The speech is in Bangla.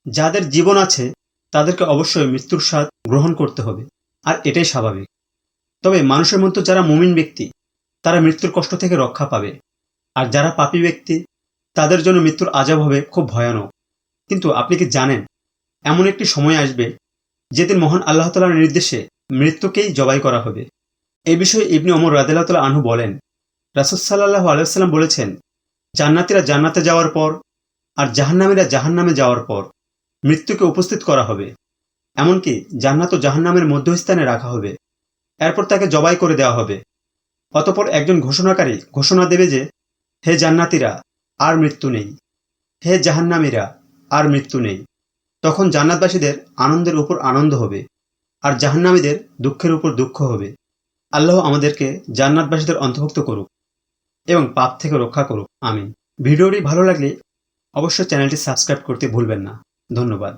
যাদের জীবন আছে তাদেরকে অবশ্যই মৃত্যুর স্বাদ গ্রহণ করতে হবে, আর এটাই স্বাভাবিক। তবে মানুষের মধ্যে যারা মুমিন ব্যক্তি তারা মৃত্যুর কষ্ট থেকে রক্ষা পাবে, আর যারা পাপী ব্যক্তি তাদের জন্য মৃত্যুর আযাব হবে খুব ভয়ানক। কিন্তু আপনি কি জানেন এমন একটি সময় আসবে যেদিন মহান আল্লাহ তাআলার নির্দেশে মৃত্যুকেই জবাই করা হবে। এই বিষয়ে ইবনে ওমর রাদিয়াল্লাহু তাআলা আনহু বলেন, রাসূল সাল্লাল্লাহু আলাইহি ওয়াসাল্লাম বলেছেন, জান্নাতীরা জান্নাতে যাওয়ার পর আর জাহান্নামীরা জাহান্নামে যাওয়ার পর মৃত্যুকে উপস্থিত করা হবে, এমনকি জান্নাত ও জাহান্নামের মধ্যস্থানে রাখা হবে। এরপর তাকে জবাই করে দেওয়া হবে। অতঃপর একজন ঘোষণাকারী ঘোষণা দেবে যে, হে জান্নাতীরা, আর মৃত্যু নেই, হে জাহান্নামীরা, আর মৃত্যু নেই। তখন জান্নাতবাসীদের আনন্দের উপর আনন্দ হবে, আর জাহান্নামীদের দুঃখের উপর দুঃখ হবে। আল্লাহ আমাদেরকে জান্নাতবাসীদের অন্তর্ভুক্ত করুক এবং পাপ থেকে রক্ষা করুক, আমিন। ভিডিওটি ভালো লাগলে অবশ্যই চ্যানেলটি সাবস্ক্রাইব করতে ভুলবেন না। ধন্যবাদ।